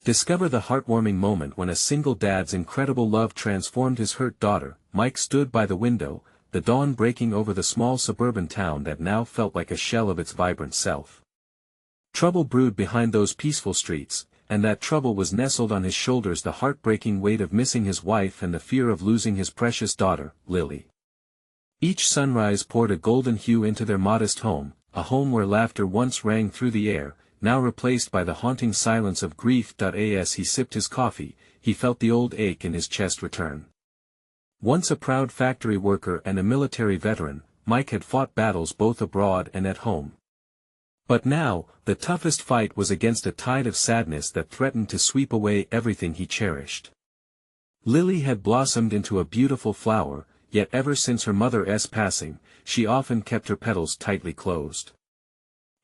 Discover the heartwarming moment when a single dad's incredible love transformed his hurt daughter. Mike stood by the window, the dawn breaking over the small suburban town that now felt like a shell of its vibrant self. Trouble brewed behind those peaceful streets, and that trouble was nestled on his shoulders, the heartbreaking weight of missing his wife and the fear of losing his precious daughter, Lily. Each sunrise poured a golden hue into their modest home, a home where laughter once rang through the air, now replaced by the haunting silence of grief. As he sipped his coffee, he felt the old ache in his chest return. Once a proud factory worker and a military veteran, Mike had fought battles both abroad and at home. But now, the toughest fight was against a tide of sadness that threatened to sweep away everything he cherished. Lily had blossomed into a beautiful flower, yet ever since her mother's passing, she often kept her petals tightly closed.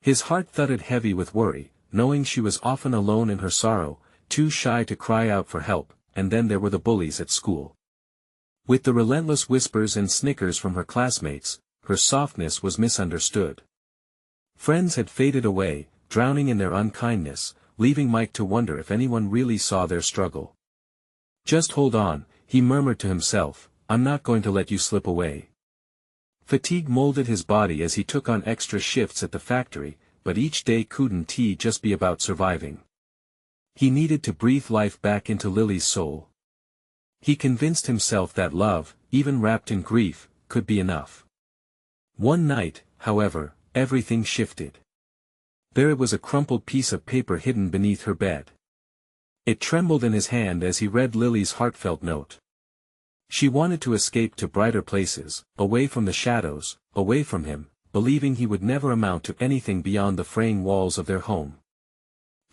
His heart thudded heavy with worry, knowing she was often alone in her sorrow, too shy to cry out for help. And then there were the bullies at school. With the relentless whispers and snickers from her classmates, her softness was misunderstood. Friends had faded away, drowning in their unkindness, leaving Mike to wonder if anyone really saw their struggle. "Just hold on," he murmured to himself, "I'm not going to let you slip away." Fatigue molded his body as he took on extra shifts at the factory, but each day couldn't just be about surviving. He needed to breathe life back into Lily's soul. He convinced himself that love, even wrapped in grief, could be enough. One night, however, everything shifted. There was a crumpled piece of paper hidden beneath her bed. It trembled in his hand as he read Lily's heartfelt note. She wanted to escape to brighter places, away from the shadows, away from him, believing he would never amount to anything beyond the fraying walls of their home.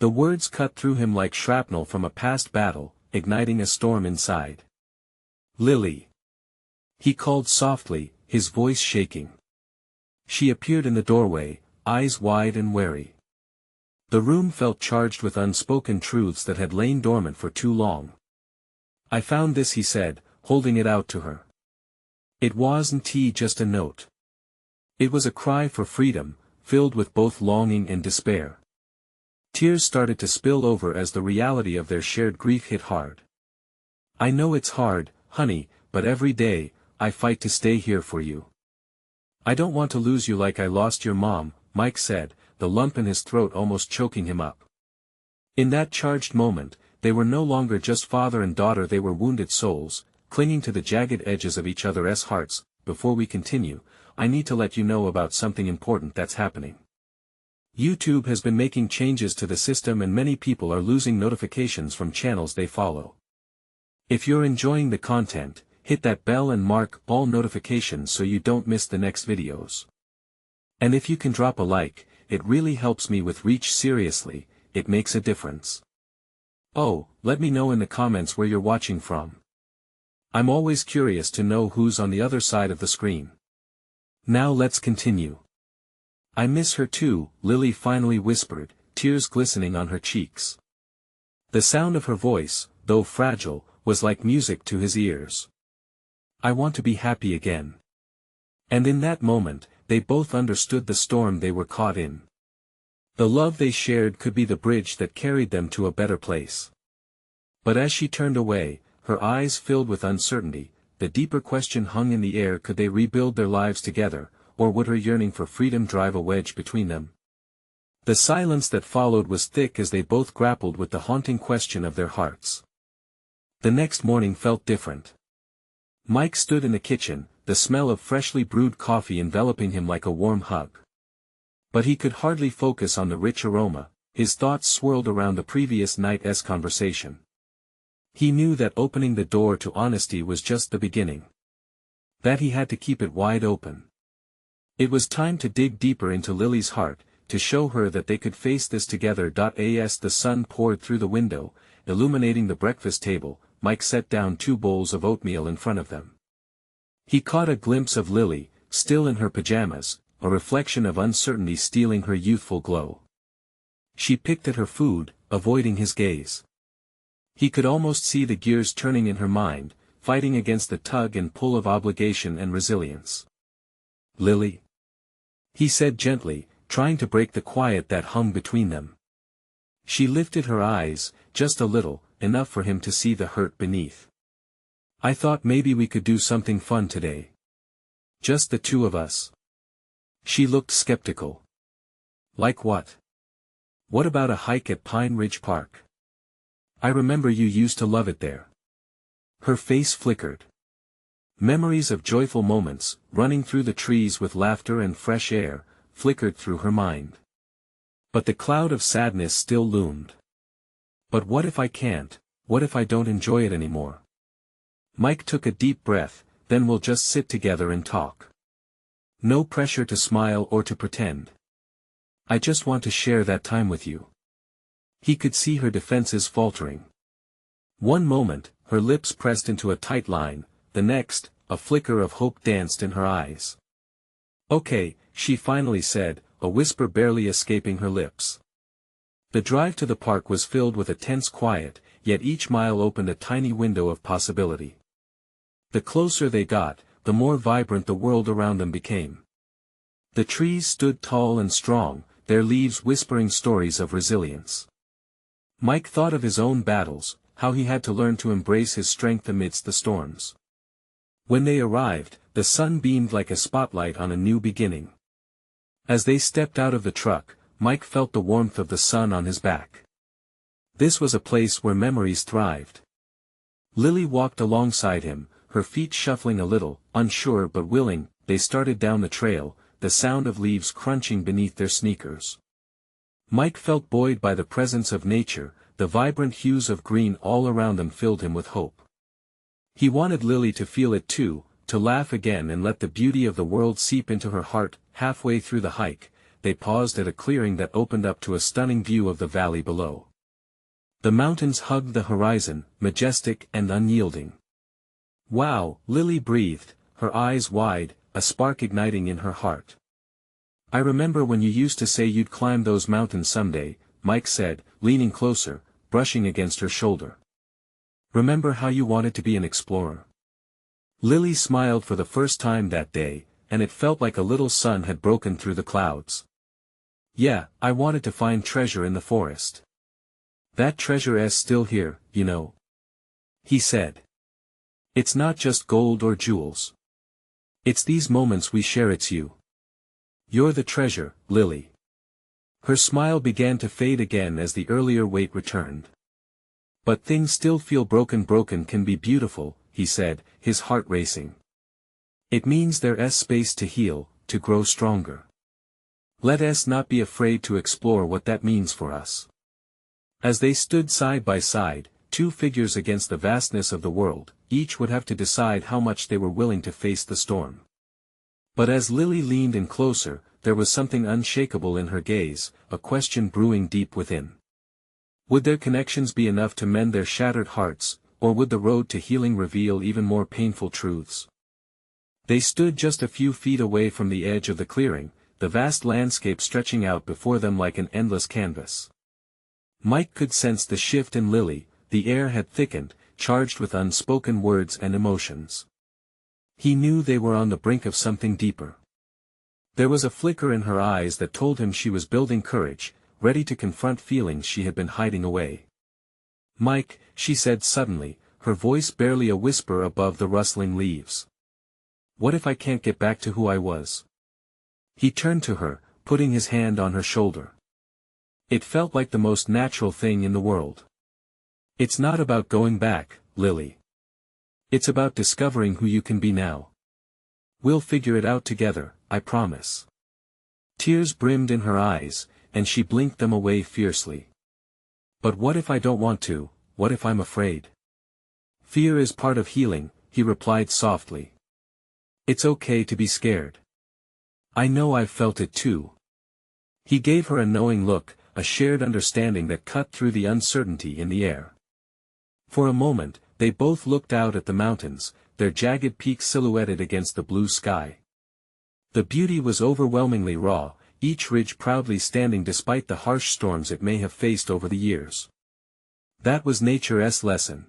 The words cut through him like shrapnel from a past battle, igniting a storm inside. "Lily!" he called softly, his voice shaking. She appeared in the doorway, eyes wide and wary. The room felt charged with unspoken truths that had lain dormant for too long. "I found this," he said, holding it out to her. It wasn't just a note. It was a cry for freedom, filled with both longing and despair. Tears started to spill over as the reality of their shared grief hit hard. "I know it's hard, honey, but every day, I fight to stay here for you. I don't want to lose you like I lost your mom," Mike said, the lump in his throat almost choking him up. In that charged moment, they were no longer just father and daughter, they were wounded souls, clinging to the jagged edges of each other's hearts. "Before we continue, I need to let you know about something important that's happening. YouTube has been making changes to the system and many people are losing notifications from channels they follow. If you're enjoying the content, hit that bell and mark all notifications so you don't miss the next videos. And if you can drop a like, it really helps me with reach. Seriously, it makes a difference. Oh, let me know in the comments where you're watching from. I'm always curious to know who's on the other side of the screen. Now let's continue. "I miss her too," Lily finally whispered, tears glistening on her cheeks. The sound of her voice, though fragile, was like music to his ears. "I want to be happy again." And in that moment, they both understood the storm they were caught in. The love they shared could be the bridge that carried them to a better place. But as she turned away, her eyes filled with uncertainty, the deeper question hung in the air: could they rebuild their lives together, or would her yearning for freedom drive a wedge between them? The silence that followed was thick as they both grappled with the haunting question of their hearts. The next morning felt different. Mike stood in the kitchen, the smell of freshly brewed coffee enveloping him like a warm hug. But he could hardly focus on the rich aroma, his thoughts swirled around the previous night's conversation. He knew that opening the door to honesty was just the beginning. That he had to keep it wide open. It was time to dig deeper into Lily's heart, to show her that they could face this together. As the sun poured through the window, illuminating the breakfast table, Mike set down 2 bowls of oatmeal in front of them. He caught a glimpse of Lily, still in her pajamas, a reflection of uncertainty stealing her youthful glow. She picked at her food, avoiding his gaze. He could almost see the gears turning in her mind, fighting against the tug and pull of obligation and resilience. "Lily?" he said gently, trying to break the quiet that hung between them. She lifted her eyes, just a little, enough for him to see the hurt beneath. I thought maybe we could do something fun today. Just the two of us. She looked skeptical. Like what? What about a hike at Pine Ridge Park? I remember you used to love it there. Her face flickered. Memories of joyful moments, running through the trees with laughter and fresh air, flickered through her mind. But the cloud of sadness still loomed. But what if I can't? What if I don't enjoy it anymore? Mike took a deep breath, then we'll just sit together and talk. No pressure to smile or to pretend. I just want to share that time with you. He could see her defenses faltering. One moment, her lips pressed into a tight line, the next, a flicker of hope danced in her eyes. Okay, she finally said, a whisper barely escaping her lips. The drive to the park was filled with a tense quiet, yet each mile opened a tiny window of possibility. The closer they got, the more vibrant the world around them became. The trees stood tall and strong, their leaves whispering stories of resilience. Mike thought of his own battles, how he had to learn to embrace his strength amidst the storms. When they arrived, the sun beamed like a spotlight on a new beginning. As they stepped out of the truck, Mike felt the warmth of the sun on his back. This was a place where memories thrived. Lily walked alongside him, her feet shuffling a little, unsure but willing. They started down the trail, the sound of leaves crunching beneath their sneakers. Mike felt buoyed by the presence of nature, the vibrant hues of green all around them filled him with hope. He wanted Lily to feel it too, to laugh again and let the beauty of the world seep into her heart. Halfway through the hike, they paused at a clearing that opened up to a stunning view of the valley below. The mountains hugged the horizon, majestic and unyielding. Wow, Lily breathed, her eyes wide, a spark igniting in her heart. I remember when you used to say you'd climb those mountains someday, Mike said, leaning closer, brushing against her shoulder. Remember how you wanted to be an explorer? Lily smiled for the first time that day, and it felt like a little sun had broken through the clouds. Yeah, I wanted to find treasure in the forest. That treasure is still here, you know. He said. It's not just gold or jewels. It's these moments we share. It's you. You're the treasure, Lily. Her smile began to fade again as the earlier weight returned. But things still feel broken. Broken can be beautiful, he said, his heart racing. It means there's space to heal, to grow stronger. Let us not be afraid to explore what that means for us. As they stood side by side, two figures against the vastness of the world, each would have to decide how much they were willing to face the storm. But as Lily leaned in closer, there was something unshakable in her gaze, a question brewing deep within. Would their connections be enough to mend their shattered hearts, or would the road to healing reveal even more painful truths? They stood just a few feet away from the edge of the clearing, the vast landscape stretching out before them like an endless canvas. Mike could sense the shift in Lily, the air had thickened, charged with unspoken words and emotions. He knew they were on the brink of something deeper. There was a flicker in her eyes that told him she was building courage, ready to confront feelings she had been hiding away. Mike, she said suddenly, her voice barely a whisper above the rustling leaves. What if I can't get back to who I was? He turned to her, putting his hand on her shoulder. It felt like the most natural thing in the world. It's not about going back, Lily. It's about discovering who you can be now. We'll figure it out together, I promise. Tears brimmed in her eyes, and she blinked them away fiercely. But what if I don't want to? What if I'm afraid? Fear is part of healing, he replied softly. It's okay to be scared. I know I've felt it too. He gave her a knowing look, a shared understanding that cut through the uncertainty in the air. For a moment, they both looked out at the mountains, their jagged peaks silhouetted against the blue sky. The beauty was overwhelmingly raw, each ridge proudly standing despite the harsh storms it may have faced over the years. That was nature's lesson.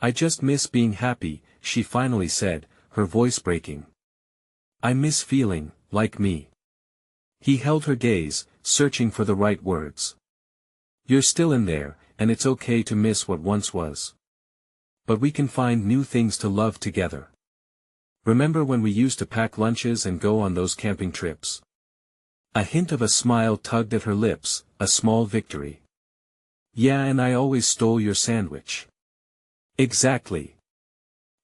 I just miss being happy, she finally said, her voice breaking. I miss feeling, like me. He held her gaze, searching for the right words. You're still in there, and it's okay to miss what once was. But we can find new things to love together. Remember when we used to pack lunches and go on those camping trips? A hint of a smile tugged at her lips, a small victory. Yeah, and I always stole your sandwich. Exactly.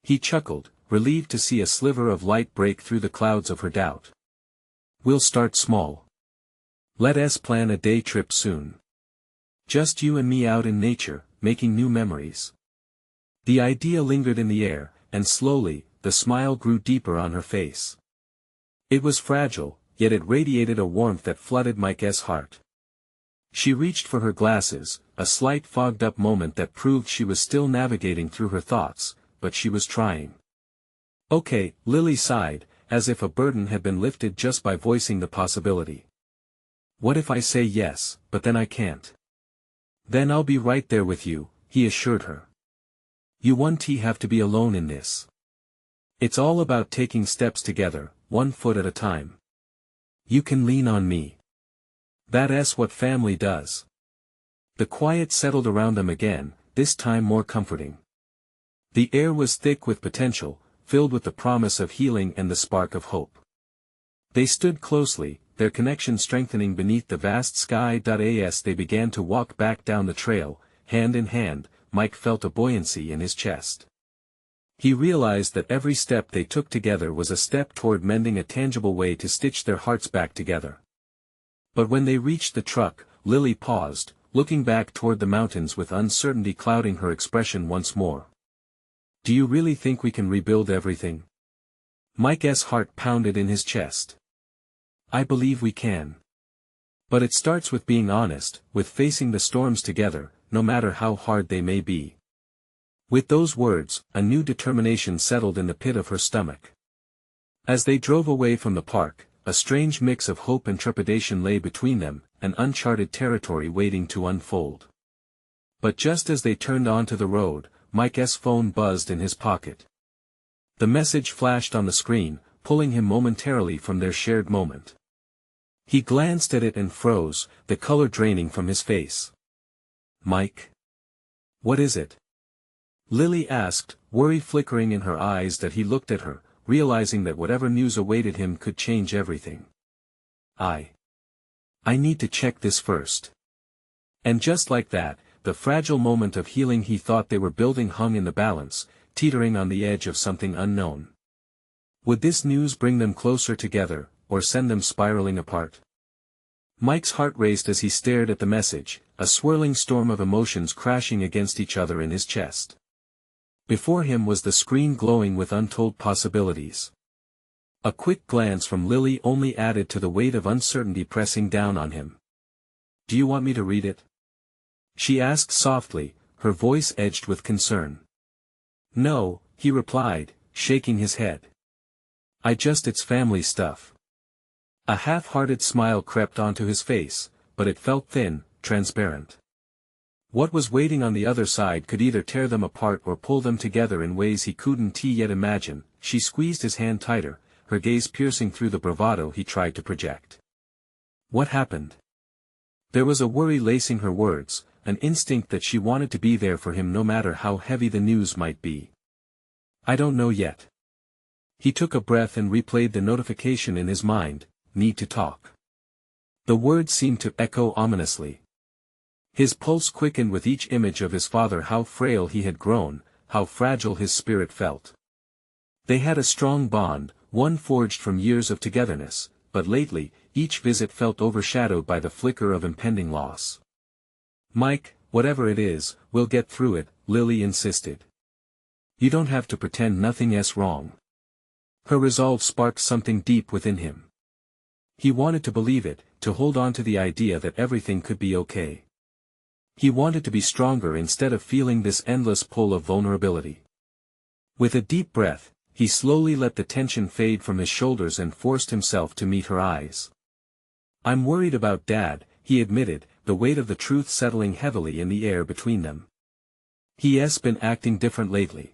He chuckled, relieved to see a sliver of light break through the clouds of her doubt. We'll start small. Let's plan a day trip soon. Just you and me out in nature, making new memories. The idea lingered in the air, and slowly, the smile grew deeper on her face. It was fragile, yet it radiated a warmth that flooded Mike's heart. She reached for her glasses, a slight fogged-up moment that proved she was still navigating through her thoughts, but she was trying. Okay, Lily sighed, as if a burden had been lifted just by voicing the possibility. What if I say yes, but then I can't? Then I'll be right there with you, he assured her. You won't have to be alone in this. It's all about taking steps together, one foot at a time. You can lean on me. That's what family does. The quiet settled around them again, this time more comforting. The air was thick with potential, filled with the promise of healing and the spark of hope. They stood closely, their connection strengthening beneath the vast sky. As they began to walk back down the trail, hand in hand, Mike felt a buoyancy in his chest. He realized that every step they took together was a step toward mending, a tangible way to stitch their hearts back together. But when they reached the truck, Lily paused, looking back toward the mountains with uncertainty clouding her expression once more. Do you really think we can rebuild everything? Mike's heart pounded in his chest. I believe we can. But it starts with being honest, with facing the storms together, no matter how hard they may be. With those words, a new determination settled in the pit of her stomach. As they drove away from the park, a strange mix of hope and trepidation lay between them, an uncharted territory waiting to unfold. But just as they turned onto the road, Mike's phone buzzed in his pocket. The message flashed on the screen, pulling him momentarily from their shared moment. He glanced at it and froze, the color draining from his face. Mike? What is it? Lily asked, worry flickering in her eyes. That he looked at her, realizing that whatever news awaited him could change everything. I need to check this first. And just like that, the fragile moment of healing he thought they were building hung in the balance, teetering on the edge of something unknown. Would this news bring them closer together, or send them spiraling apart? Mike's heart raced as he stared at the message, a swirling storm of emotions crashing against each other in his chest. Before him was the screen glowing with untold possibilities. A quick glance from Lily only added to the weight of uncertainty pressing down on him. Do you want me to read it? She asked softly, her voice edged with concern. No, he replied, shaking his head. It's family stuff. A half-hearted smile crept onto his face, but it felt thin, transparent. What was waiting on the other side could either tear them apart or pull them together in ways he couldn't yet imagine. She squeezed his hand tighter, her gaze piercing through the bravado he tried to project. What happened? There was a worry lacing her words, an instinct that she wanted to be there for him no matter how heavy the news might be. I don't know yet. He took a breath and replayed the notification in his mind, need to talk. The words seemed to echo ominously. His pulse quickened with each image of his father, how frail he had grown, how fragile his spirit felt. They had a strong bond, one forged from years of togetherness, but lately, each visit felt overshadowed by the flicker of impending loss. Mike, whatever it is, we'll get through it, Lily insisted. You don't have to pretend nothing's wrong. Her resolve sparked something deep within him. He wanted to believe it, to hold on to the idea that everything could be okay. He wanted to be stronger instead of feeling this endless pull of vulnerability. With a deep breath, he slowly let the tension fade from his shoulders and forced himself to meet her eyes. I'm worried about Dad, he admitted, the weight of the truth settling heavily in the air between them. He's been acting different lately.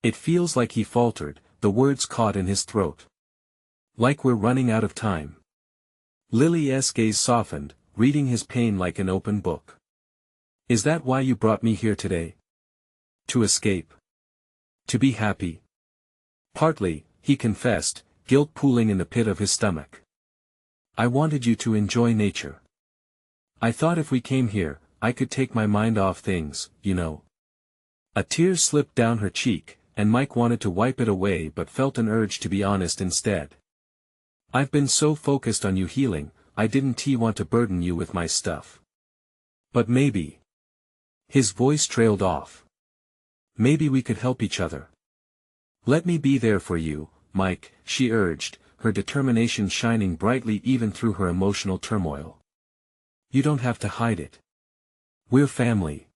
It feels like he faltered, the words caught in his throat. Like we're running out of time. Lily's gaze softened, reading his pain like an open book. Is that why you brought me here today? To escape? To be happy? Partly, he confessed, guilt pooling in the pit of his stomach. I wanted you to enjoy nature. I thought if we came here, I could take my mind off things, you know. A tear slipped down her cheek, and Mike wanted to wipe it away but felt an urge to be honest instead. I've been so focused on you healing, I didn't want to burden you with my stuff. But maybe. His voice trailed off. Maybe we could help each other. Let me be there for you, Mike, she urged, her determination shining brightly even through her emotional turmoil. You don't have to hide it. We're family.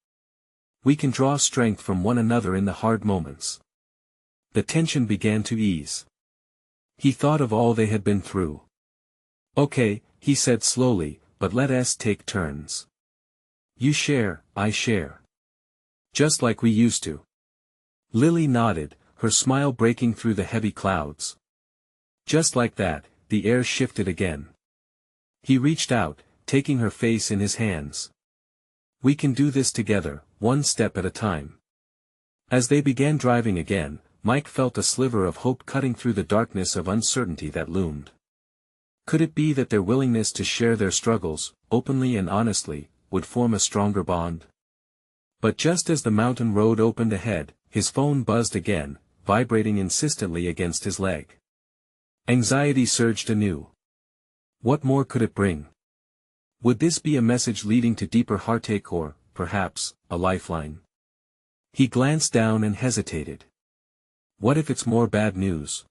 We can draw strength from one another in the hard moments. The tension began to ease. He thought of all they had been through. Okay, he said slowly, but let us take turns. You share, I share. Just like we used to. Lily nodded, her smile breaking through the heavy clouds. Just like that, the air shifted again. He reached out, taking her face in his hands. We can do this together, one step at a time. As they began driving again, Mike felt a sliver of hope cutting through the darkness of uncertainty that loomed. Could it be that their willingness to share their struggles, openly and honestly, would form a stronger bond? But just as the mountain road opened ahead, his phone buzzed again, vibrating insistently against his leg. Anxiety surged anew. What more could it bring? Would this be a message leading to deeper heartache or, perhaps, a lifeline? He glanced down and hesitated. What if it's more bad news?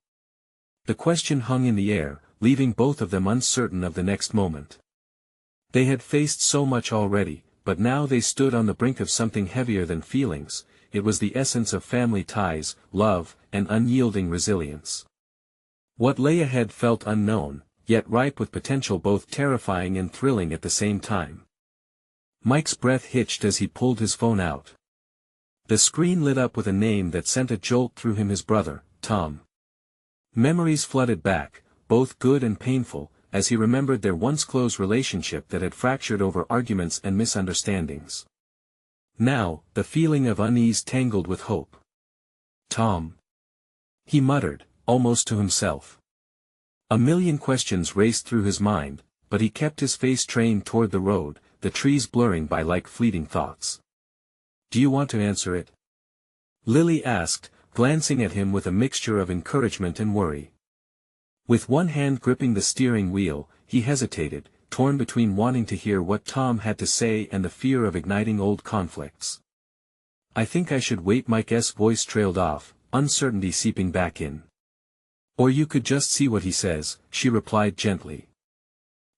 The question hung in the air, leaving both of them uncertain of the next moment. They had faced so much already, but now they stood on the brink of something heavier than feelings. It was the essence of family ties, love, and unyielding resilience. What lay ahead felt unknown, yet ripe with potential both terrifying and thrilling at the same time. Mike's breath hitched as he pulled his phone out. The screen lit up with a name that sent a jolt through him: his brother, Tom. Memories flooded back, both good and painful, as he remembered their once close relationship that had fractured over arguments and misunderstandings. Now, the feeling of unease tangled with hope. Tom. He muttered, almost to himself. A million questions raced through his mind, but he kept his face trained toward the road, the trees blurring by like fleeting thoughts. Do you want to answer it? Lily asked, glancing at him with a mixture of encouragement and worry. With one hand gripping the steering wheel, he hesitated, torn between wanting to hear what Tom had to say and the fear of igniting old conflicts. I think I should wait. Mike's voice trailed off, uncertainty seeping back in. Or you could just see what he says, she replied gently.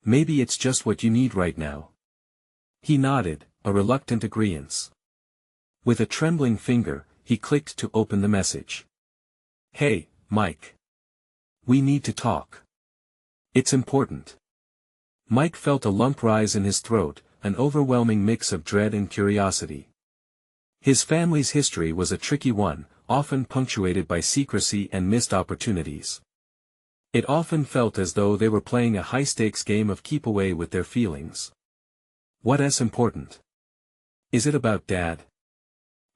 Maybe it's just what you need right now. He nodded, a reluctant agreeance. With a trembling finger, he clicked to open the message. Hey, Mike. We need to talk. It's important. Mike felt a lump rise in his throat, an overwhelming mix of dread and curiosity. His family's history was a tricky one, often punctuated by secrecy and missed opportunities. It often felt as though they were playing a high-stakes game of keep away with their feelings. What's important? Is it about Dad?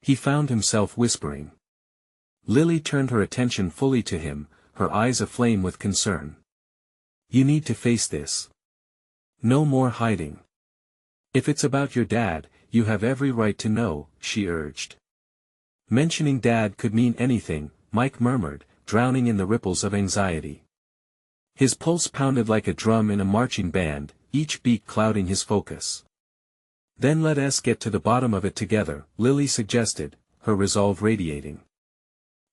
He found himself whispering. Lily turned her attention fully to him, her eyes aflame with concern. You need to face this. No more hiding. If it's about your dad, you have every right to know, she urged. Mentioning Dad could mean anything, Mike murmured, drowning in the ripples of anxiety. His pulse pounded like a drum in a marching band, each beat clouding his focus. Then let us get to the bottom of it together, Lily suggested, her resolve radiating.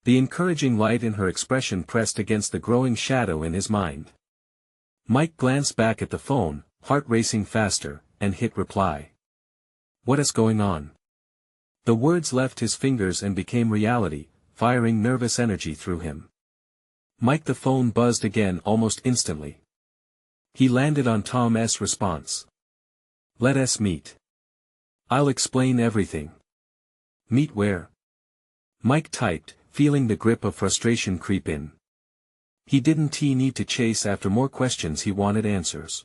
The encouraging light in her expression pressed against the growing shadow in his mind. Mike glanced back at the phone, heart racing faster, and hit reply. What is going on? The words left his fingers and became reality, firing nervous energy through him. Mike, the phone buzzed again almost instantly. He landed on Tom's response. Let us meet. I'll explain everything. Meet where? Mike typed, feeling the grip of frustration creep in. He didn't need to chase after more questions, he wanted answers.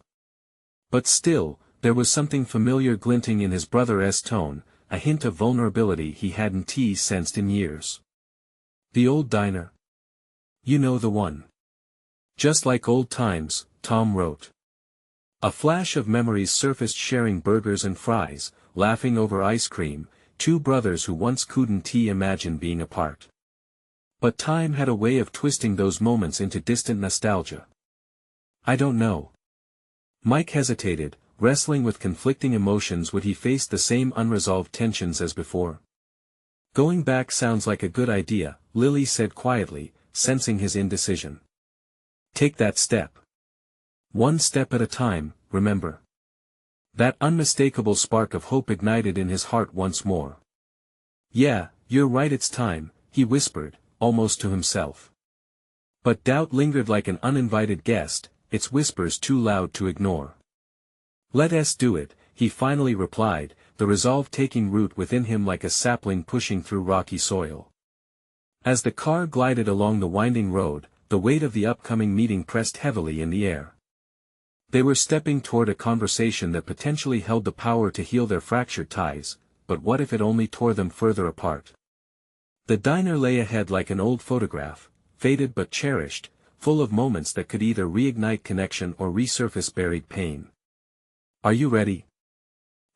But still, There was something familiar glinting in his brother's tone, a hint of vulnerability he hadn't sensed in years. The old diner. You know the one. Just like old times, Tom wrote. A flash of memories surfaced, sharing burgers and fries, laughing over ice cream, two brothers who once couldn't imagine being apart. But time had a way of twisting those moments into distant nostalgia. I don't know. Mike hesitated, wrestling with conflicting emotions. Would he face the same unresolved tensions as before? Going back sounds like a good idea, Lily said quietly, sensing his indecision. Take that step. One step at a time, remember. That unmistakable spark of hope ignited in his heart once more. Yeah, you're right, it's time, he whispered, almost to himself. But doubt lingered like an uninvited guest, its whispers too loud to ignore. Let us do it, he finally replied, the resolve taking root within him like a sapling pushing through rocky soil. As the car glided along the winding road, the weight of the upcoming meeting pressed heavily in the air. They were stepping toward a conversation that potentially held the power to heal their fractured ties, but what if it only tore them further apart? The diner lay ahead like an old photograph, faded but cherished, full of moments that could either reignite connection or resurface buried pain. Are you ready?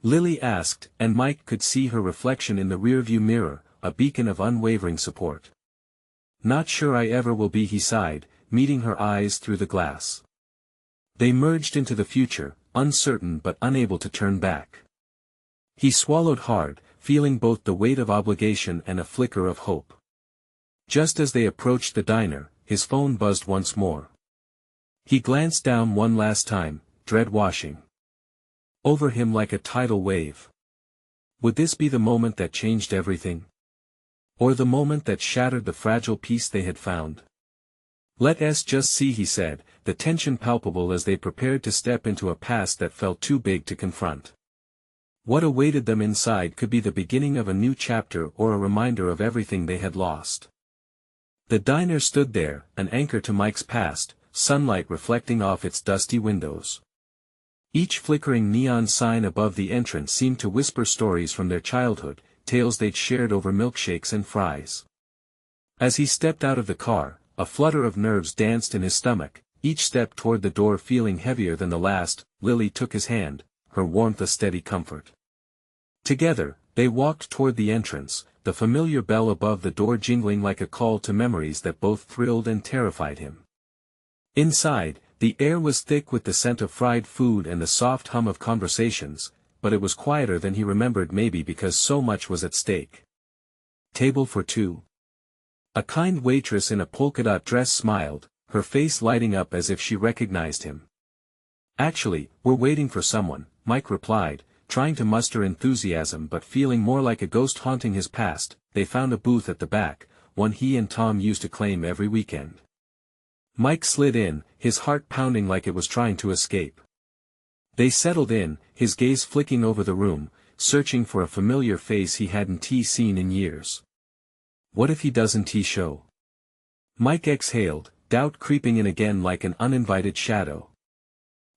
Lily asked, and Mike could see her reflection in the rearview mirror, a beacon of unwavering support. Not sure I ever will be, he sighed, meeting her eyes through the glass. They merged into the future, uncertain but unable to turn back. He swallowed hard, feeling both the weight of obligation and a flicker of hope. Just as they approached the diner, his phone buzzed once more. He glanced down one last time, dread washing over him like a tidal wave. Would this be the moment that changed everything? Or the moment that shattered the fragile peace they had found? Let us just see, he said, the tension palpable as they prepared to step into a past that felt too big to confront. What awaited them inside could be the beginning of a new chapter or a reminder of everything they had lost. The diner stood there, an anchor to Mike's past, sunlight reflecting off its dusty windows. Each flickering neon sign above the entrance seemed to whisper stories from their childhood, tales they'd shared over milkshakes and fries. As he stepped out of the car, a flutter of nerves danced in his stomach, each step toward the door feeling heavier than the last. Lily took his hand, her warmth a steady comfort. Together, they walked toward the entrance, the familiar bell above the door jingling like a call to memories that both thrilled and terrified him. Inside, the air was thick with the scent of fried food and the soft hum of conversations, but it was quieter than he remembered, maybe because so much was at stake. Table for two. A kind waitress in a polka-dot dress smiled, her face lighting up as if she recognized him. Actually, we're waiting for someone, Mike replied, trying to muster enthusiasm but feeling more like a ghost haunting his past. They found a booth at the back, one he and Tom used to claim every weekend. Mike slid in, his heart pounding like it was trying to escape. They settled in, his gaze flicking over the room, searching for a familiar face he hadn't seen in years. What if he doesn't show? Mike exhaled, doubt creeping in again like an uninvited shadow.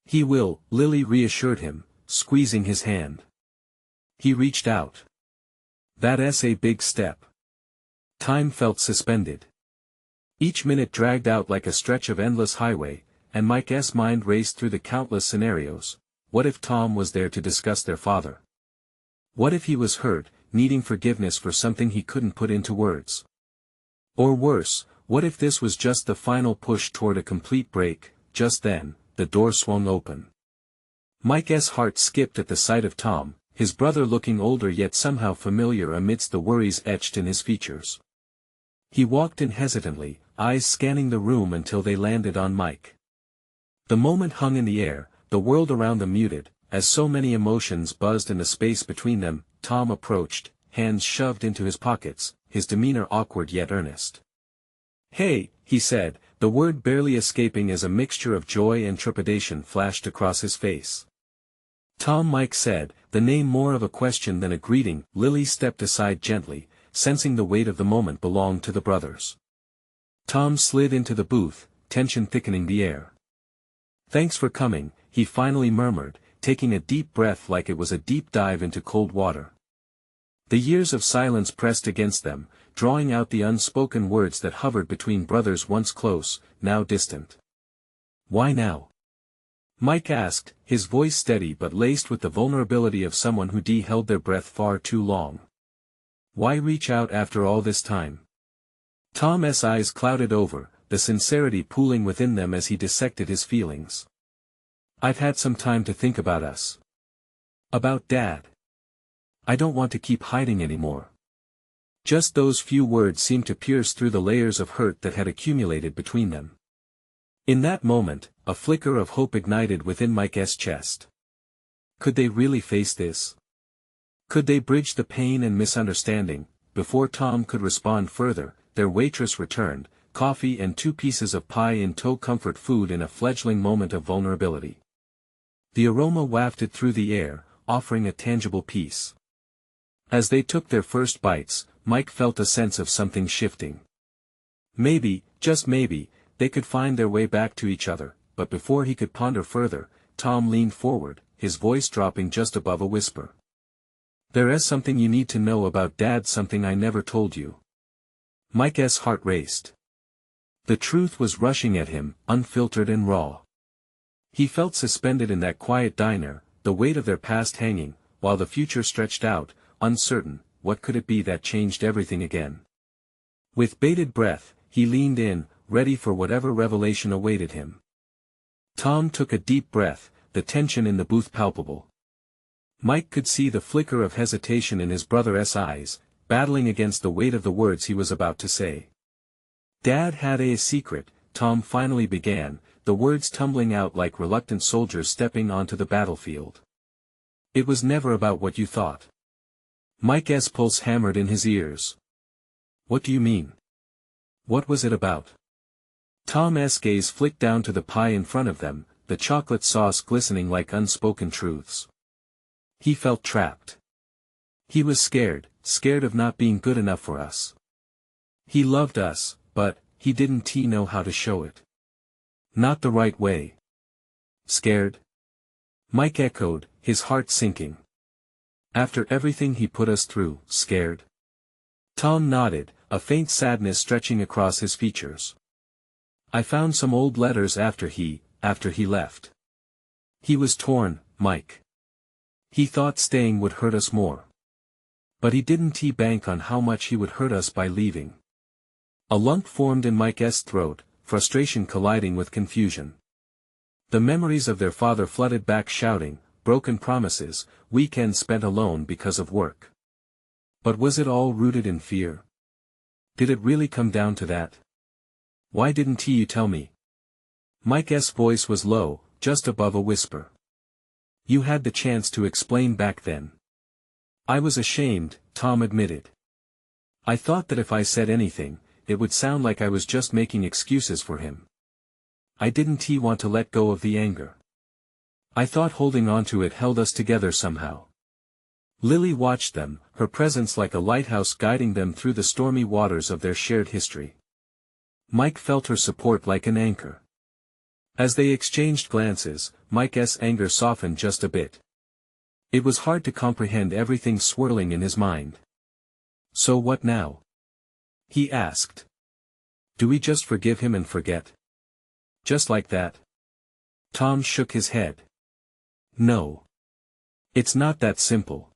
He will, Lily reassured him, squeezing his hand. He reached out. That's a big step. Time felt suspended. Each minute dragged out like a stretch of endless highway, and Mike's mind raced through the countless scenarios. What if Tom was there to discuss their father? What if he was hurt, needing forgiveness for something he couldn't put into words? Or worse, what if this was just the final push toward a complete break? Just then, the door swung open. Mike's heart skipped at the sight of Tom, his brother looking older yet somehow familiar amidst the worries etched in his features. He walked in hesitantly, eyes scanning the room until they landed on Mike. The moment hung in the air, the world around them muted, as so many emotions buzzed in the space between them. Tom approached, hands shoved into his pockets, his demeanor awkward yet earnest. Hey, he said, the word barely escaping as a mixture of joy and trepidation flashed across his face. Tom, Mike said, the name more of a question than a greeting. Lily stepped aside gently, sensing the weight of the moment belonged to the brothers. Tom slid into the booth, tension thickening the air. Thanks for coming, he finally murmured, taking a deep breath like it was a deep dive into cold water. The years of silence pressed against them, drawing out the unspoken words that hovered between brothers once close, now distant. "Why now?" Mike asked, his voice steady but laced with the vulnerability of someone who held their breath far too long. "Why reach out after all this time?" Tom's eyes clouded over, the sincerity pooling within them as he dissected his feelings. "I've had some time to think about us. About Dad. I don't want to keep hiding anymore." Just those few words seemed to pierce through the layers of hurt that had accumulated between them. In that moment, a flicker of hope ignited within Mike's chest. Could they really face this? Could they bridge the pain and misunderstanding? Before Tom could respond further, their waitress returned, coffee and 2 pieces of pie in tow, comfort food in a fledgling moment of vulnerability. The aroma wafted through the air, offering a tangible peace. As they took their first bites, Mike felt a sense of something shifting. Maybe, just maybe, they could find their way back to each other, but before he could ponder further, Tom leaned forward, his voice dropping just above a whisper. "There is something you need to know about Dad, something I never told you." Mike's heart raced. The truth was rushing at him, unfiltered and raw. He felt suspended in that quiet diner, the weight of their past hanging, while the future stretched out, uncertain. What could it be that changed everything again? With bated breath, he leaned in, ready for whatever revelation awaited him. Tom took a deep breath, the tension in the booth palpable. Mike could see the flicker of hesitation in his brother's eyes, battling against the weight of the words he was about to say. "Dad had a secret," Tom finally began, the words tumbling out like reluctant soldiers stepping onto the battlefield. "It was never about what you thought." Mike's pulse hammered in his ears. "What do you mean? What was it about?" Tom's gaze flicked down to the pie in front of them, the chocolate sauce glistening like unspoken truths. He felt trapped. He was scared of not being good enough for us. He loved us, but he didn't know how to show it. Not the right way. Scared? Mike echoed, his heart sinking. After everything he put us through, scared? Tom nodded, a faint sadness stretching across his features. "I found some old letters after he left. He was torn, Mike. He thought staying would hurt us more. But he didn't bank on how much he would hurt us by leaving." A lump formed in Mike's throat, frustration colliding with confusion. The memories of their father flooded back, shouting, broken promises, weekends spent alone because of work. But was it all rooted in fear? Did it really come down to that? "Why didn't you tell me?" Mike's voice was low, just above a whisper. "You had the chance to explain back then." "I was ashamed," Tom admitted. "I thought that if I said anything, it would sound like I was just making excuses for him. I didn't want to let go of the anger. I thought holding on to it held us together somehow." Lily watched them, her presence like a lighthouse guiding them through the stormy waters of their shared history. Mike felt her support like an anchor. As they exchanged glances, Mike's anger softened just a bit. It was hard to comprehend everything swirling in his mind. "So what now?" he asked. "Do we just forgive him and forget? Just like that?" Tom shook his head. "No. It's not that simple.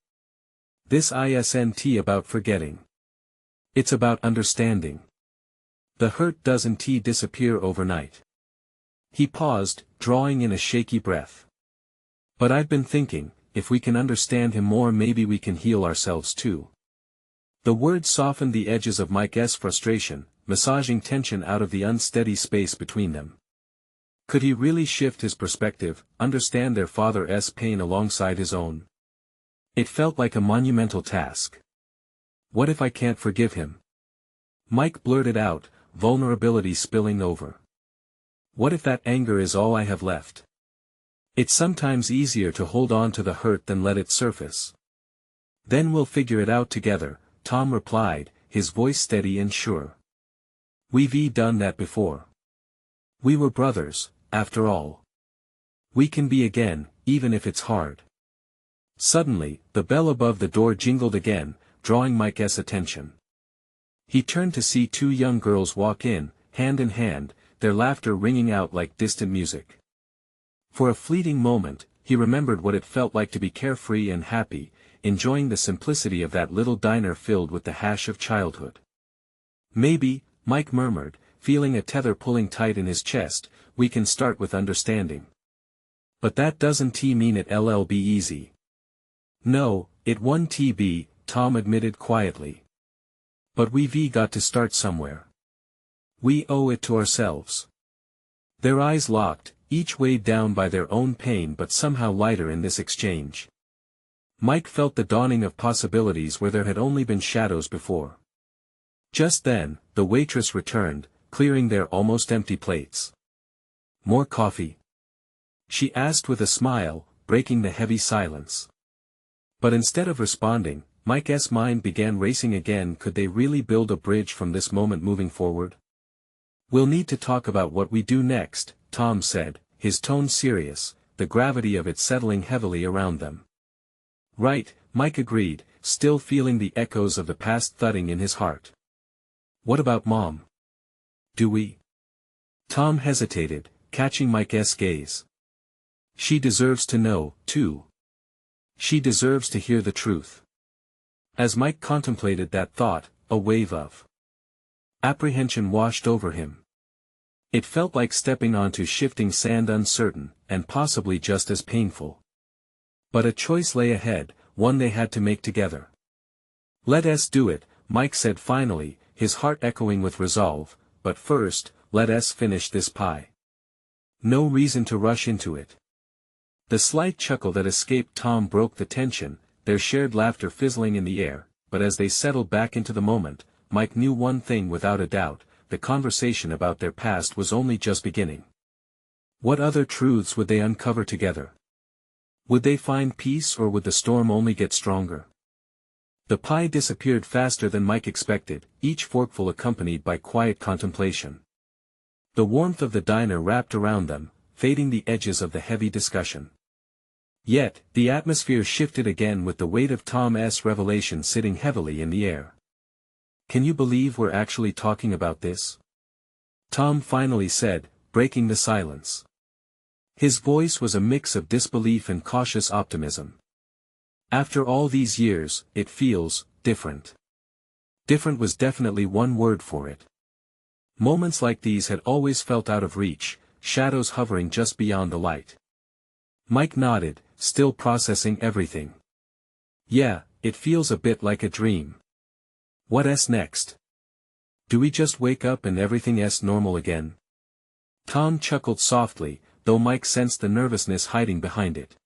This isn't about forgetting. It's about understanding. The hurt doesn't disappear overnight." He paused, drawing in a shaky breath. "But I've been thinking, if we can understand him more, maybe we can heal ourselves too." The words softened the edges of Mike's frustration, massaging tension out of the unsteady space between them. Could he really shift his perspective, understand their father's pain alongside his own? It felt like a monumental task. "What if I can't forgive him?" Mike blurted out, vulnerability spilling over. "What if that anger is all I have left? It's sometimes easier to hold on to the hurt than let it surface." "Then we'll figure it out together," Tom replied, his voice steady and sure. "We've done that before. We were brothers, after all. We can be again, even if it's hard. Suddenly, the bell above the door jingled again, drawing Mike's attention. He turned to see two young girls walk in hand, their laughter ringing out like distant music. For a fleeting moment, he remembered what it felt like to be carefree and happy, enjoying the simplicity of that little diner filled with the hash of childhood. Maybe, Mike murmured, feeling a tether pulling tight in his chest, we can start with understanding. But that doesn't mean it'll be easy. No, it won't be, Tom admitted quietly. But we've got to start somewhere. We owe it to ourselves. Their eyes locked, each weighed down by their own pain but somehow lighter in this exchange. Mike felt the dawning of possibilities where there had only been shadows before. Just then, the waitress returned, clearing their almost empty plates. More coffee? She asked with a smile, breaking the heavy silence. But instead of responding, Mike's mind began racing again. Could they really build a bridge from this moment moving forward? We'll need to talk about what we do next, Tom said, his tone serious, the gravity of it settling heavily around them. Right, Mike agreed, still feeling the echoes of the past thudding in his heart. What about Mom? Do we? Tom hesitated, catching Mike's gaze. She deserves to know, too. She deserves to hear the truth. As Mike contemplated that thought, a wave of apprehension washed over him. It felt like stepping onto shifting sand, uncertain, and possibly just as painful. But a choice lay ahead, one they had to make together. Let us do it, Mike said finally, his heart echoing with resolve, but first, let us finish this pie. No reason to rush into it. The slight chuckle that escaped Tom broke the tension, their shared laughter fizzling in the air, but as they settled back into the moment, Mike knew one thing without a doubt, the conversation about their past was only just beginning. What other truths would they uncover together? Would they find peace, or would the storm only get stronger? The pie disappeared faster than Mike expected, each forkful accompanied by quiet contemplation. The warmth of the diner wrapped around them, fading the edges of the heavy discussion. Yet, the atmosphere shifted again with the weight of Tom's revelation sitting heavily in the air. Can you believe we're actually talking about this? Tom finally said, breaking the silence. His voice was a mix of disbelief and cautious optimism. After all these years, it feels different. Different was definitely one word for it. Moments like these had always felt out of reach, shadows hovering just beyond the light. Mike nodded, still processing everything. Yeah, it feels a bit like a dream. What's next? Do we just wake up and everything's normal again? Tom chuckled softly, though Mike sensed the nervousness hiding behind it.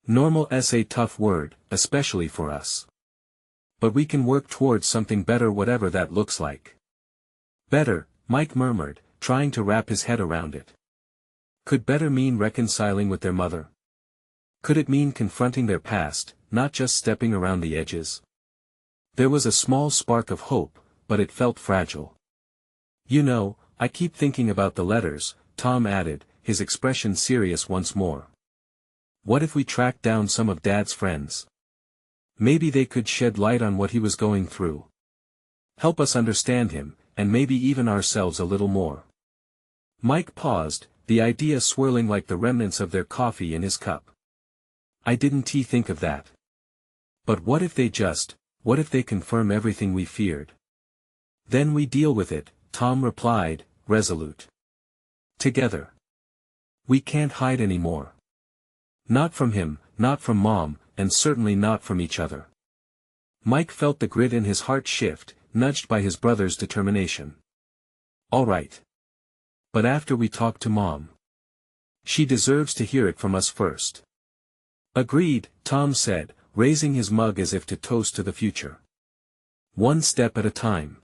Normal's a tough word, especially for us. But we can work towards something better, whatever that looks like. Better, Mike murmured, trying to wrap his head around it. Could better mean reconciling with their mother? Could it mean confronting their past, not just stepping around the edges? There was a small spark of hope, but it felt fragile. You know, I keep thinking about the letters, Tom added, his expression serious once more. What if we tracked down some of Dad's friends? Maybe they could shed light on what he was going through. Help us understand him, and maybe even ourselves a little more. Mike paused, the idea swirling like the remnants of their coffee in his cup. I didn't think of that. But what if they confirm everything we feared? Then we deal with it, Tom replied, resolute. Together. We can't hide anymore. Not from him, not from Mom, and certainly not from each other. Mike felt the grit in his heart shift, nudged by his brother's determination. All right. But after we talk to Mom. She deserves to hear it from us first. Agreed, Tom said, raising his mug as if to toast to the future. One step at a time.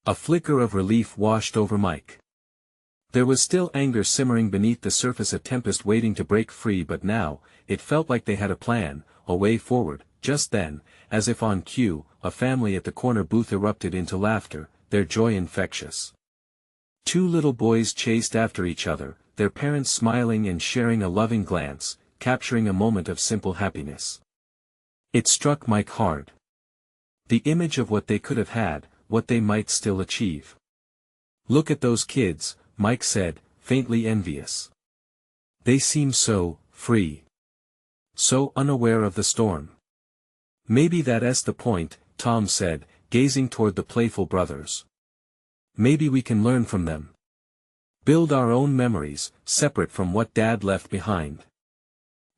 A flicker of relief washed over Mike. There was still anger simmering beneath the surface, a tempest waiting to break free, but now, it felt like they had a plan, a way forward. Just then, as if on cue, a family at the corner booth erupted into laughter, their joy infectious. Two little boys chased after each other, their parents smiling and sharing a loving glance, capturing a moment of simple happiness. It struck Mike hard. The image of what they could have had, what they might still achieve. "Look at those kids," Mike said, faintly envious. "They seem so free. So unaware of the storm." "Maybe that's the point," Tom said, gazing toward the playful brothers. "Maybe we can learn from them. Build our own memories, separate from what Dad left behind.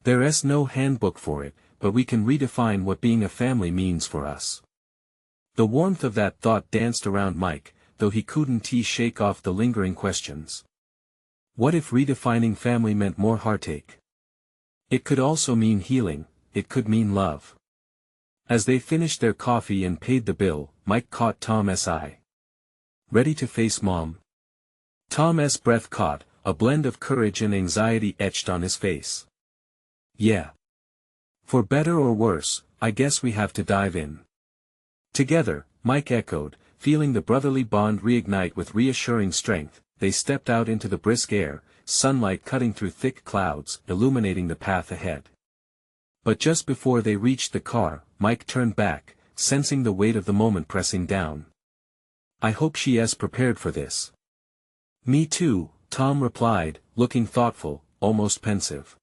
There's no handbook for it, but we can redefine what being a family means for us." The warmth of that thought danced around Mike, though he couldn't shake off the lingering questions. What if redefining family meant more heartache? It could also mean healing, it could mean love. As they finished their coffee and paid the bill, Mike caught Tom's eye. "Ready to face Mom?" Tom's breath caught, a blend of courage and anxiety etched on his face. "Yeah. For better or worse, I guess we have to dive in." Together, Mike echoed, feeling the brotherly bond reignite with reassuring strength. They stepped out into the brisk air, sunlight cutting through thick clouds, illuminating the path ahead. But just before they reached the car, Mike turned back, sensing the weight of the moment pressing down. "I hope she's prepared for this." "Me too," Tom replied, looking thoughtful, almost pensive.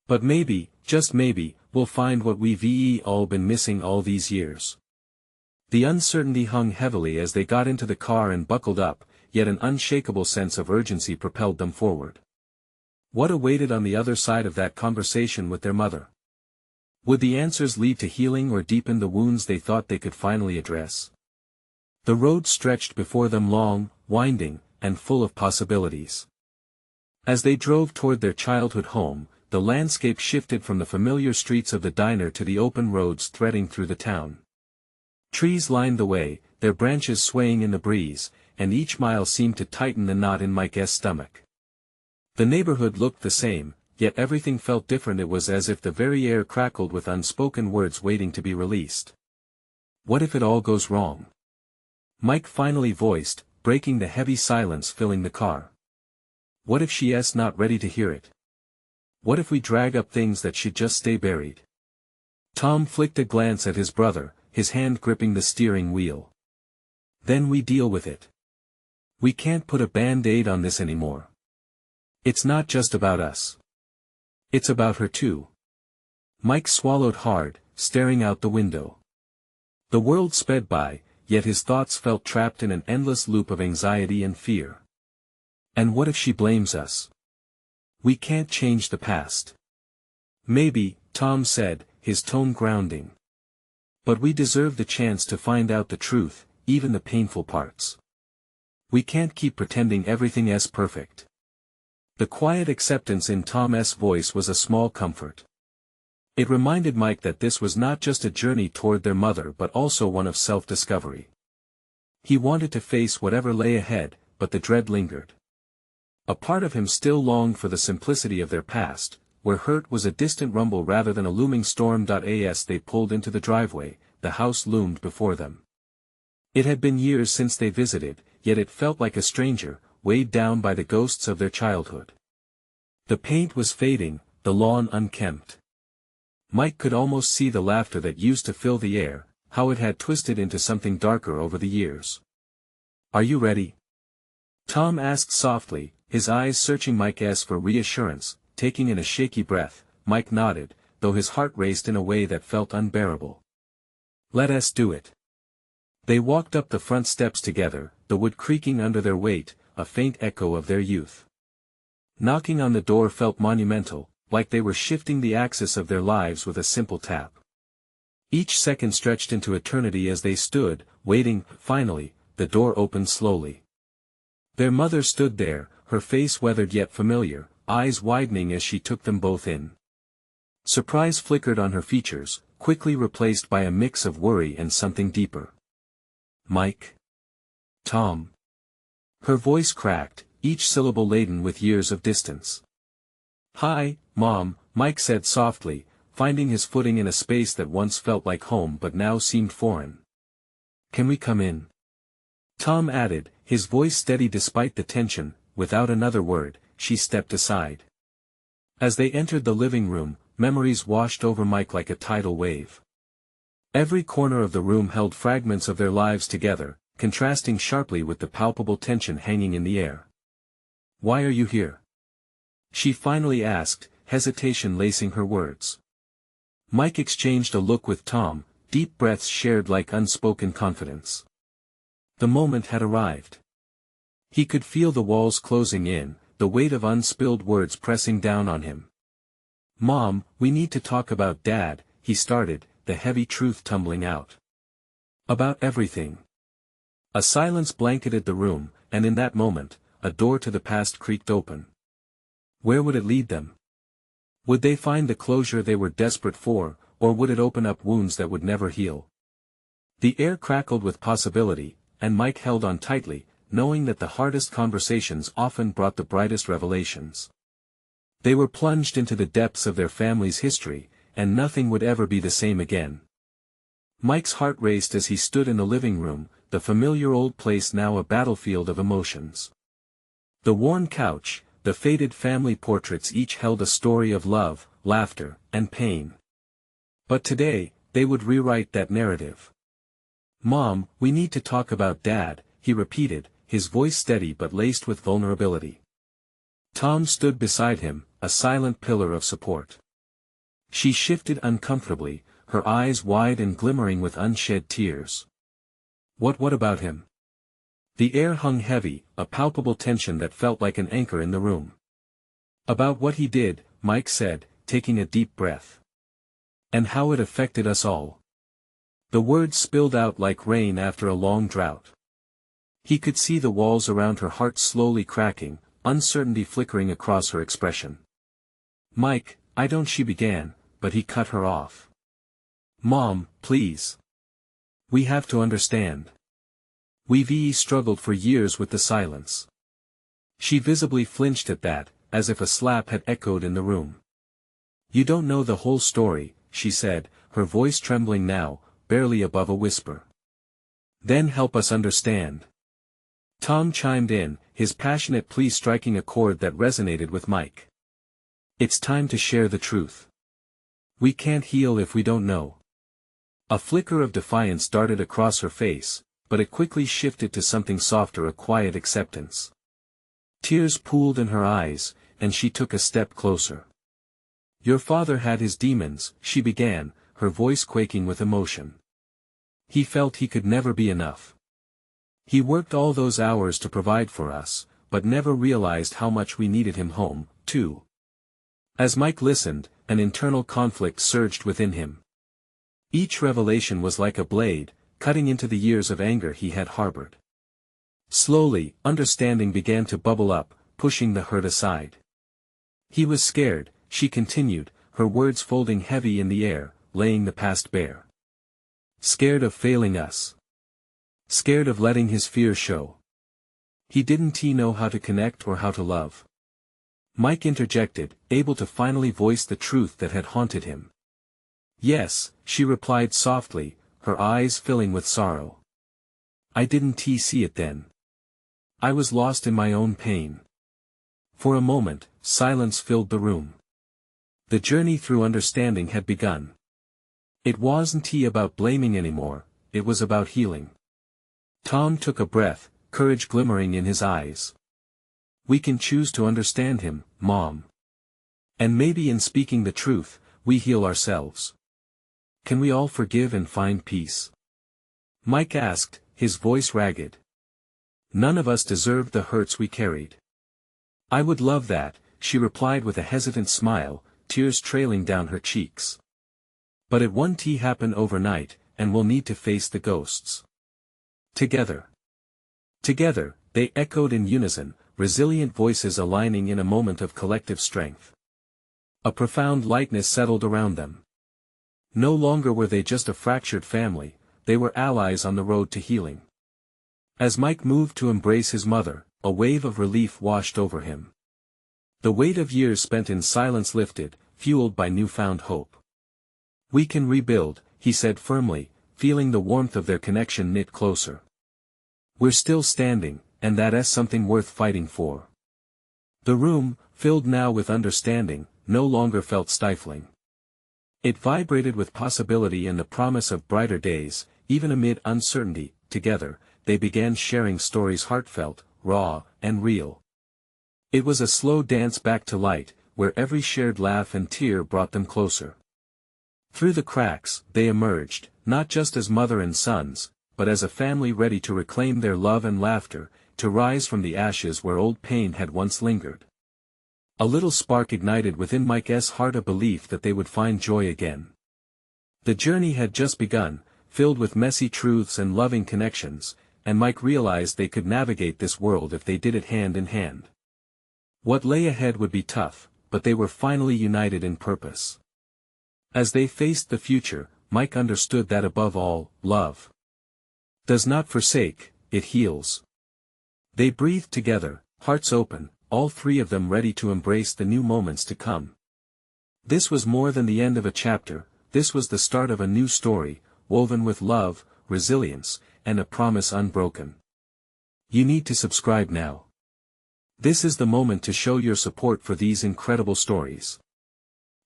"But maybe, just maybe, we'll find what we've all been missing all these years." The uncertainty hung heavily as they got into the car and buckled up, yet an unshakable sense of urgency propelled them forward. What awaited on the other side of that conversation with their mother? Would the answers lead to healing or deepen the wounds they thought they could finally address? The road stretched before them long, winding, and full of possibilities. As they drove toward their childhood home, the landscape shifted from the familiar streets of the diner to the open roads threading through the town. Trees lined the way, their branches swaying in the breeze, and each mile seemed to tighten the knot in Mike's stomach. The neighborhood looked the same, yet everything felt different. It was as if the very air crackled with unspoken words waiting to be released. "What if it all goes wrong?" Mike finally voiced, breaking the heavy silence filling the car. "What if she's not ready to hear it? What if we drag up things that should just stay buried?" Tom flicked a glance at his brother, his hand gripping the steering wheel. "Then we deal with it. We can't put a band-aid on this anymore. It's not just about us. It's about her too." Mike swallowed hard, staring out the window. The world sped by, yet his thoughts felt trapped in an endless loop of anxiety and fear. And what if she blames us? We can't change the past. "Maybe," Tom said, his tone grounding. "But we deserve the chance to find out the truth, even the painful parts. We can't keep pretending everything is perfect." The quiet acceptance in Tom's voice was a small comfort. It reminded Mike that this was not just a journey toward their mother but also one of self-discovery. He wanted to face whatever lay ahead, but the dread lingered. A part of him still longed for the simplicity of their past, where hurt was a distant rumble rather than a looming storm. As they pulled into the driveway, the house loomed before them. It had been years since they visited, yet it felt like a stranger, weighed down by the ghosts of their childhood. The paint was fading, the lawn unkempt. Mike could almost see the laughter that used to fill the air, how it had twisted into something darker over the years. "Are you ready?" Tom asked softly, his eyes searching Mike's for reassurance. Taking in a shaky breath, Mike nodded, though his heart raced in a way that felt unbearable. "Let us do it." They walked up the front steps together, the wood creaking under their weight, a faint echo of their youth. Knocking on the door felt monumental, like they were shifting the axis of their lives with a simple tap. Each second stretched into eternity as they stood, waiting. Finally, the door opened slowly. Their mother stood there, her face weathered yet familiar, eyes widening as she took them both in. Surprise flickered on her features, quickly replaced by a mix of worry and something deeper. "Mike? Tom?" Her voice cracked, each syllable laden with years of distance. "Hi, Mom," Mike said softly, finding his footing in a space that once felt like home but now seemed foreign. "Can we come in?" Tom added, his voice steady despite the tension. Without another word, she stepped aside. As they entered the living room, memories washed over Mike like a tidal wave. Every corner of the room held fragments of their lives together, contrasting sharply with the palpable tension hanging in the air. "Why are you here?" she finally asked, hesitation lacing her words. Mike exchanged a look with Tom, deep breaths shared like unspoken confidence. The moment had arrived. He could feel the walls closing in, the weight of unspilled words pressing down on him. "Mom, we need to talk about Dad," he started, the heavy truth tumbling out. "About everything." A silence blanketed the room, and in that moment, a door to the past creaked open. Where would it lead them? Would they find the closure they were desperate for, or would it open up wounds that would never heal? The air crackled with possibility, and Mike held on tightly, knowing that the hardest conversations often brought the brightest revelations. They were plunged into the depths of their family's history, and nothing would ever be the same again. Mike's heart raced as he stood in the living room, the familiar old place now a battlefield of emotions. The worn couch, the faded family portraits each held a story of love, laughter, and pain. But today, they would rewrite that narrative. "Mom, we need to talk about Dad," he repeated, his voice steady but laced with vulnerability. Tom stood beside him, a silent pillar of support. She shifted uncomfortably, her eyes wide and glimmering with unshed tears. What about him?" The air hung heavy, a palpable tension that felt like an anchor in the room. "About what he did," Mike said, taking a deep breath. "And how it affected us all." The words spilled out like rain after a long drought. He could see the walls around her heart slowly cracking, uncertainty flickering across her expression. "Mike, I don't," she began, but he cut her off. "Mom, please. We have to understand. We've struggled for years with the silence." She visibly flinched at that, as if a slap had echoed in the room. "You don't know the whole story," she said, her voice trembling now, barely above a whisper. "Then help us understand." Tom chimed in, his passionate plea striking a chord that resonated with Mike. "It's time to share the truth. We can't heal if we don't know." A flicker of defiance darted across her face, but it quickly shifted to something softer, a quiet acceptance. Tears pooled in her eyes, and she took a step closer. "Your father had his demons," she began, her voice quaking with emotion. "He felt he could never be enough. He worked all those hours to provide for us, but never realized how much we needed him home, too." As Mike listened, an internal conflict surged within him. Each revelation was like a blade, cutting into the years of anger he had harbored. Slowly, understanding began to bubble up, pushing the hurt aside. "He was scared," she continued, her words folding heavy in the air, laying the past bare. "Scared of failing us. Scared of letting his fear show. He didn't know how to connect or how to love." Mike interjected, able to finally voice the truth that had haunted him. "Yes," she replied softly, her eyes filling with sorrow. "I didn't see it then. I was lost in my own pain." For a moment, silence filled the room. The journey through understanding had begun. It wasn't about blaming anymore, it was about healing. Tom took a breath, courage glimmering in his eyes. "We can choose to understand him, Mom. And maybe in speaking the truth, we heal ourselves. Can we all forgive and find peace?" Mike asked, his voice ragged. "None of us deserved the hurts we carried." "I would love that," she replied with a hesitant smile, tears trailing down her cheeks. "But it won't happen overnight, and we'll need to face the ghosts. Together." Together, they echoed in unison, resilient voices aligning in a moment of collective strength. A profound lightness settled around them. No longer were they just a fractured family, they were allies on the road to healing. As Mike moved to embrace his mother, a wave of relief washed over him. The weight of years spent in silence lifted, fueled by newfound hope. "We can rebuild," he said firmly, feeling the warmth of their connection knit closer. "We're still standing, and that's something worth fighting for." The room, filled now with understanding, no longer felt stifling. It vibrated with possibility and the promise of brighter days. Even amid uncertainty, together, they began sharing stories heartfelt, raw, and real. It was a slow dance back to light, where every shared laugh and tear brought them closer. Through the cracks, they emerged, not just as mother and sons, but as a family ready to reclaim their love and laughter, to rise from the ashes where old pain had once lingered. A little spark ignited within Mike's heart, a belief that they would find joy again. The journey had just begun, filled with messy truths and loving connections, and Mike realized they could navigate this world if they did it hand in hand. What lay ahead would be tough, but they were finally united in purpose. As they faced the future, Mike understood that above all, love does not forsake, it heals. They breathed together, hearts open, all three of them ready to embrace the new moments to come. This was more than the end of a chapter, this was the start of a new story, woven with love, resilience, and a promise unbroken. You need to subscribe now. This is the moment to show your support for these incredible stories.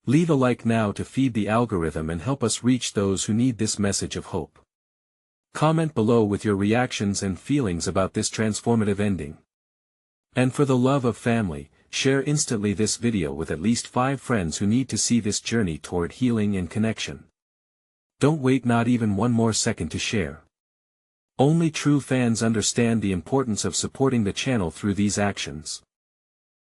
Leave a like now to feed the algorithm and help us reach those who need this message of hope. Comment below with your reactions and feelings about this transformative ending. And for the love of family, share instantly this video with at least 5 friends who need to see this journey toward healing and connection. Don't wait not even one more second to share. Only true fans understand the importance of supporting the channel through these actions.